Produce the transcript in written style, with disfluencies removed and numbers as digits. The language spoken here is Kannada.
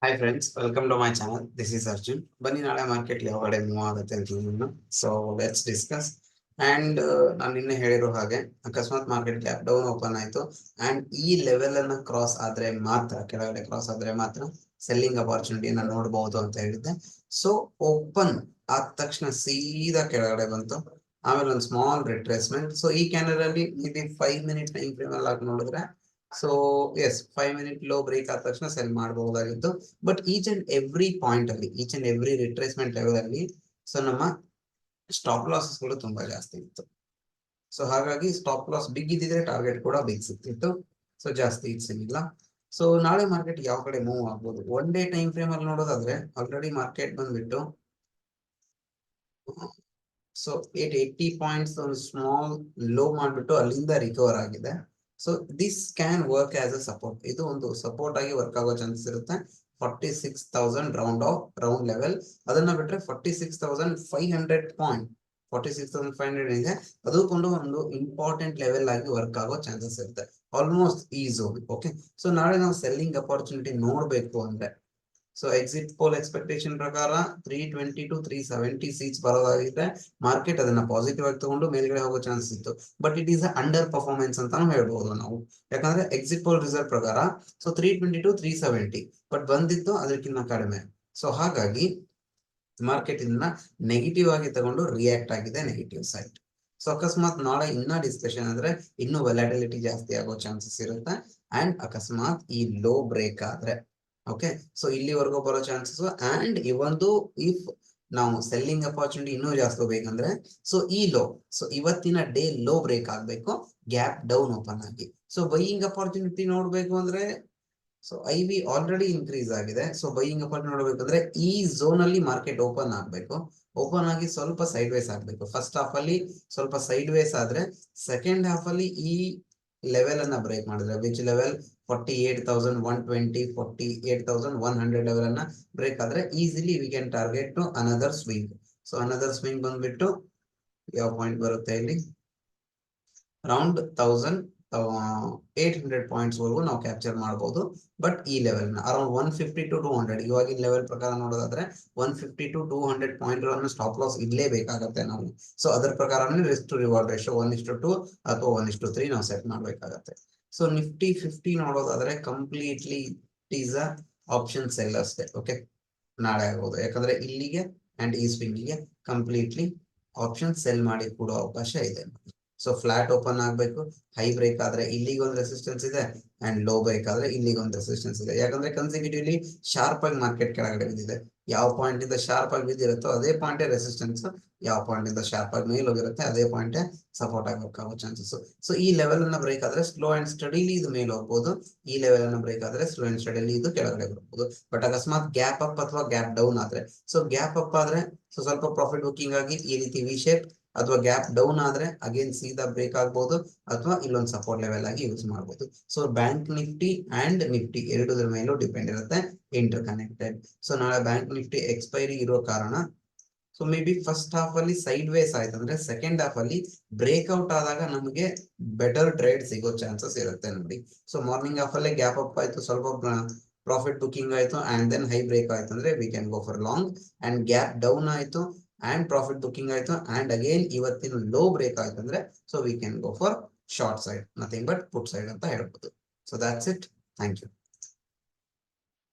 Hi friends, welcome to my channel. This is Arjun. ಬನ್ನಿ ನಾಳೆ ಮಾರ್ಕೆಟ್ ಯಾವಾಗ ಮೂವ್ ಆಗುತ್ತೆ ಅಂತ ಸೊ ಲೆಟ್ಸ್ ಡಿಸ್ಕಸ್. ಅಂಡ್ ನಾನು ನಿನ್ನೆ ಹೇಳಿರೋ ಹಾಗೆ ಅಕಸ್ಮಾತ್ ಮಾರ್ಕೆಟ್ ಗ್ಯಾಪ್ ಡೌನ್ ಓಪನ್ ಆಯ್ತು ಅಂಡ್ ಈ ಲೆವೆಲ್ ಅನ್ನ ಕ್ರಾಸ್ ಆದ್ರೆ ಮಾತ್ರ ಕೆಳಗಡೆ ಕ್ರಾಸ್ ಆದ್ರೆ ಮಾತ್ರ ಸೆಲ್ಲಿಂಗ್ ಅಪಾರ್ಚುನಿಟಿನ ನೋಡಬಹುದು ಅಂತ ಹೇಳಿದ್ದೆ. ಸೊ ಓಪನ್ ಆದ ತಕ್ಷಣ ಸೀದಾ ಕೆಳಗಡೆ ಬಂತು, ಆಮೇಲೆ ಒಂದು ಸ್ಮಾಲ್ ರಿಟ್ರೇಸ್ಮೆಂಟ್. ಸೊ ಈ ಕ್ಯಾಂಡಲ್ ಅಲ್ಲಿ ಇದು 5 ಮಿನಿಟ್ ಟೈಮ್ ಫ್ರೇಮ್ ಅಲ್ಲಿ ಹಾಕಿ ನೋಡಿದ್ರೆ so as 5 minute low break ಆದ ತಕ್ಷಣ ಸೆಲ್ ಮಾಡಬಹುದಾಗಿತ್ತು. But each and every point ಅಲ್ಲಿ, each and every retracement level ಅಲ್ಲಿ ಸೊ ನಮ್ಮ ಸ್ಟಾಪ್ ಲಾಸಸ್ ಗಳು ತುಂಬಾ ಜಾಸ್ತಿ ಇತ್ತು. ಸೊ ಹಾಗಾಗಿ ಸ್ಟಾಪ್ ಲಾಸ್ ಬಿಗ್ ಇದ್ದಿದ್ರೆ ಟಾರ್ಗೆಟ್ ಕೂಡ ಬಿಗ್ ಸಿಗ್ತಿತ್ತು. ಸೊ ಜಾಸ್ತಿ ಇಟ್ಸಿಲ್ಲ. ಸೊ ನಾಳೆ ಮಾರ್ಕೆಟ್ ಯಾವ ಕಡೆ ಮೂವ್ ಆಗ್ಬೋದು? ಒನ್ ಡೇ ಟೈಮ್ ಫ್ರೇಮ್ ಅಲ್ಲಿ ನೋಡೋದಾದ್ರೆ ಆಲ್ರೆಡಿ ಮಾರ್ಕೆಟ್ ಬಂದ್ಬಿಟ್ಟು ಸೊ 80 ಪಾಯಿಂಟ್ಸ್ ಒಂದು ಸ್ಮಾಲ್ ಲೋ ಮಾಡ್ಬಿಟ್ಟು ಅಲ್ಲಿಂದ ರಿಕವರ್ ಆಗಿದೆ. So this can work as a support. ಇದು ಒಂದು ಸಪೋರ್ಟ್ ಆಗಿ ವರ್ಕ್ ಆಗೋ ಚಾನ್ಸಸ್ ಇರುತ್ತೆ. 46,000 ರೌಂಡ್ ಲೆವೆಲ್. ಅದನ್ನ ಬಿಟ್ರೆ 46,500 ಪಾಯಿಂಟ್, 46,500 ಇದೆ, ಅದು ಒಂದು ಇಂಪಾರ್ಟೆಂಟ್ ಲೆವೆಲ್ ಆಗಿ ವರ್ಕ್ ಆಗೋ ಚಾನ್ಸಸ್ ಇರುತ್ತೆ. ಆಲ್ಮೋಸ್ಟ್ ಈ ಝೋನ್. ಓಕೆ, ಸೊ ನಾಳೆ ನಾವು ಸೆಲ್ಲಿಂಗ್ ಅಪಾರ್ಚುನಿಟಿ ನೋಡ್ಬೇಕು ಅಂದ್ರೆ ಸೊ ಎಕ್ಸಿಟ್ ಪೋಲ್ ಎಕ್ಸ್ಪೆಕ್ಟೇಷನ್ ಪ್ರಕಾರ 320 to 370 ಸೀಟ್ಸ್ ಬರೋದಾಗಿದ್ರೆ ಮಾರ್ಕೆಟ್ ಅದನ್ನ ಪಾಸಿಟಿವ್ ಆಗಿ ತಗೊಂಡು ಮೇಲ್ಗಡೆ ಹೋಗೋ ಚಾನ್ಸ್ ಇತ್ತು. But it is under performance ಅಂತಾನು ಹೇಳ್ಬಹುದು ನಾವು. ಯಾಕಂದ್ರೆ ಎಕ್ಸಿಟ್ ಪೋಲ್ ರಿಸಲ್ಟ್ ಪ್ರಕಾರ ಸೊ 320 to 370, ಬಟ್ ಬಂದಿತ್ತು ಅದಕ್ಕಿಂತ ಕಡಿಮೆ. ಸೊ ಹಾಗಾಗಿ ಮಾರ್ಕೆಟ್ ಇದನ್ನ ನೆಗೆಟಿವ್ ಆಗಿ ತಗೊಂಡು ರಿಯಾಕ್ಟ್ ಆಗಿದೆ ನೆಗೆಟಿವ್ ಸೈಡ್. ಸೊ ಅಕಸ್ಮಾತ್ ನಾಳೆ ಇನ್ನ ಡಿಸ್ಕಷನ್ ಅಂದ್ರೆ ಇನ್ನು ವ್ಯಾಲಿಟಿಲಿಟಿ ಜಾಸ್ತಿ ಆಗೋ ಚಾನ್ಸಸ್ ಇರುತ್ತೆ. ಅಂಡ್ ಅಕಸ್ಮಾತ್ ಈ ಲೋ ಬ್ರೇಕ್ ಆದ್ರೆ ಓಕೆ, ಸೊ ಇಲ್ಲಿವರೆಗೂ ಬರೋ ಚಾನ್ಸಸ್. ಅಂಡ್ ಇವೊಂದು ಇಫ್ ನಾವು ಸೆಲ್ಲಿಂಗ್ ಅಪಾರ್ಚುನಿಟಿ ಇನ್ನೂ ಜಾಸ್ತಿ ಬೇಕಂದ್ರೆ ಸೊ ಈ ಲೋ, ಸೊ ಇವತ್ತಿನ ಡೇ ಲೋ ಬ್ರೇಕ್ ಆಗ್ಬೇಕು ಗ್ಯಾಪ್ ಡೌನ್ ಓಪನ್ ಆಗಿ. ಸೊ ಬೈಯಿಂಗ್ ಅಪಾರ್ಚುನಿಟಿ ನೋಡ್ಬೇಕು ಅಂದ್ರೆ ಸೊ ಐವಿ ಆಲ್ರೆಡಿ ಇನ್ಕ್ರೀಸ್ ಆಗಿದೆ. ಸೊ ಬೈಯಿಂಗ್ ಅಪಾರ್ಚುನಿಟಿ ನೋಡ್ಬೇಕಂದ್ರೆ ಈ ಝೋನ್ ಅಲ್ಲಿ ಮಾರ್ಕೆಟ್ ಓಪನ್ ಆಗ್ಬೇಕು. ಓಪನ್ ಆಗಿ ಸ್ವಲ್ಪ ಸೈಡ್ ವೇಸ್ ಆಗ್ಬೇಕು. ಫಸ್ಟ್ ಹಾಫ್ ಅಲ್ಲಿ ಸ್ವಲ್ಪ ಸೈಡ್ ವೇಸ್ ಆದ್ರೆ ಸೆಕೆಂಡ್ ಹಾಫ್ ಅಲ್ಲಿ ಈ ಲೆವೆಲ್ ಅನ್ನ ಬ್ರೇಕ್ ಮಾಡಿದ್ರೆ ವಿಚ್ ಲೆವೆಲ್ 48,120, 48,100 ಲೆವೆಲ್ ಅನ್ನ ಬ್ರೇಕ್ ಆದ್ರೆ easily we can target to another swing. So another swing ಬಂದ್ಬಿಟ್ಟು ಯಾವ ಪಾಯಿಂಟ್ ಬರುತ್ತೆ ಇಲ್ಲಿ ಅರೌಂಡ್ 1,800 ಪಾಯಿಂಟ್ಸ್ ವರೆಗೂ ನಾವು ಕ್ಯಾಪ್ಚರ್ ಮಾಡಬಹುದು. ಬಟ್ ಈ ಲೆವೆಲ್ ನ ಅರೌಂಡ್ 150 to 200 ಇವಾಗಿನ ಲೆವೆಲ್ ಪ್ರಕಾರ ನೋಡೋದಾದ್ರೆ 150 to 200 ಪಾಯಿಂಟ್ ಗಳನ್ನ ಸ್ಟಾಪ್ ಲಾಸ್ ಇಡ್ಲೇಬೇಕಾಗತ್ತೆ ನಾವು. ಸೊ ಅದರ ಪ್ರಕಾರನೇ ರಿಸ್ಕ್ ಟು ರಿವಾರ್ಡ್ ರೇಷಿಯೋ 1:2 ಅಥವಾ 1:3 ನಾವು ಸೆಟ್ ಮಾಡ್ಬೇಕಾಗತ್ತೆ. ಸೊ ನಿಫ್ಟಿ 50 ನೋಡೋದಾದ್ರೆ completely it is a option cell ಅಷ್ಟೇ. ಓಕೆ, ನಾಳೆ ಆಗ್ಬೋದು. ಯಾಕಂದ್ರೆ ಇಲ್ಲಿಗೆ ಅಂಡ್ ಈ ಸ್ವಿಂಗಿಗೆ ಕಂಪ್ಲೀಟ್ಲಿ ಆಪ್ಷನ್ ಸೆಲ್ ಮಾಡಿ ಕೊಡೋ ಅವಕಾಶ ಇದೆ. ಸೊ ಫ್ಲಾಟ್ ಓಪನ್ ಆಗ್ಬೇಕು, ಹೈ ಬ್ರೇಕ್ ಆದ್ರೆ ಇಲ್ಲಿಗೆ ಒಂದು ರೆಸಿಸ್ಟೆನ್ಸ್ ಇದೆ ಅಂಡ್ ಲೋ ಬ್ರೇಕ್ ಆದ್ರೆ ಇಲ್ಲಿಗೆ ಒಂದು ರೆಸಿಸ್ಟೆನ್ಸ್ ಇದೆ. ಯಾಕಂದ್ರೆ ಕನ್ಸಿಕ್ಯೂಟಿವ್ಲಿ ಶಾರ್ಪ್ ಆಗಿ ಮಾರ್ಕೆಟ್ ಕೆಳಗಡೆ ಬಿದ್ದಿದೆ. ಯಾವ ಪಾಯಿಂಟ್ ಇಂದ ಶಾರ್ಪ್ ಆಗಿ ಬಿದ್ದಿರುತ್ತೋ ಅದೇ ಪಾಯಿಂಟ್ ರೆಸಿಸ್ಟೆನ್ಸ್, ಯಾವ ಪಾಯಿಂಟ್ ಇಂದ ಶಾರ್ಪ್ ಆಗಿ ಮೇಲ್ ಹೋಗಿರುತ್ತೆ ಅದೇ ಪಾಯಿಂಟ್ ಸಪೋರ್ಟ್ ಆಗಬೇಕಾಗೋ ಚಾನ್ಸಸ್. ಸೊ ಈ ಲೆವೆಲ್ ಅನ್ನ ಬ್ರೇಕ್ ಆದ್ರೆ ಸ್ಲೋ ಅಂಡ್ ಸ್ಟಡಿಲಿ ಇದು ಮೇಲೆ ಹೋಗ್ಬೋದು. ಈ ಲೆವೆಲ್ ಅನ್ನ ಬ್ರೇಕ್ ಆದ್ರೆ ಸ್ಲೋ ಅಂಡ್ ಸ್ಟಡಿಲಿ ಇದು ಕೆಳಗಡೆ ಬರ್ಬೋದು. ಬಟ್ ಅಕಸ್ಮಾತ್ ಗ್ಯಾಪ್ ಅಪ್ ಅಥವಾ ಗ್ಯಾಪ್ ಡೌನ್ ಆದ್ರೆ, ಸೊ ಗ್ಯಾಪ್ ಅಪ್ ಆದ್ರೆ ಸೊ ಸ್ವಲ್ಪ ಪ್ರಾಫಿಟ್ ಬುಕಿಂಗ್ ಆಗಿ ಈ ರೀತಿ ವಿ ಶೇಪ್, ಅಥವಾ ಗ್ಯಾಪ್ ಡೌನ್ ಆದ್ರೆ ಅಗೇನ್ ಸೀದಾ ಬ್ರೇಕ್ ಆಗ್ಬಹುದು, ಅಥವಾ ಇಲ್ಲೊಂದು ಸಪೋರ್ಟ್ ಲೆವೆಲ್ ಆಗಿ ಯೂಸ್ ಮಾಡಬಹುದು. So bank Nifty and Nifty ಎರಡರ ಮೇಲೂ ಡಿಪೆಂಡ್ ಇರುತ್ತೆ, ಇಂಟರ್ ಕನೆಕ್ಟೆಡ್. ಸೊ ನಾಳೆ ಬ್ಯಾಂಕ್ ನಿಫ್ಟಿ ಎಕ್ಸ್ಪೈರಿ ಇರೋ ಕಾರಣ so may be first half ಅಲ್ಲಿ ಸೈಡ್ ವೇಸ್ ಆಯ್ತು ಅಂದ್ರೆ ಸೆಕೆಂಡ್ ಹಾಫ್ ಅಲ್ಲಿ ಬ್ರೇಕ್ಔಟ್ ಆದಾಗ ನಮಗೆ ಬೆಟರ್ ಟ್ರೇಡ್ ಸಿಗೋ ಚಾನ್ಸಸ್ ಇರುತ್ತೆ ನೋಡಿ. ಸೊ ಮಾರ್ನಿಂಗ್ ಹಾಫ್ ಅಲ್ಲೇ ಗ್ಯಾಪ್ ಅಪ್ ಆಯ್ತು, ಸ್ವಲ್ಪ ಪ್ರಾಫಿಟ್ ಬುಕಿಂಗ್ ಆಯ್ತು ಅಂಡ್ ದೆನ್ ಹೈ ಬ್ರೇಕ್ ಆಯ್ತು ಅಂದ್ರೆ we can go for long. And gap down ಆಯ್ತು ಅಂಡ್ ಪ್ರಾಫಿಟ್ ಬುಕಿಂಗ್ ಆಯ್ತು ಅಂಡ್ ಅಗೇನ್ ಇವತ್ತಿನ ಲೋ ಬ್ರೇಕ್ ಆಯ್ತು ಅಂದ್ರೆ so we can go for short side, nothing but put side ಅಂತ ಹೇಳ್ಬೋದು. So that's it. Thank you.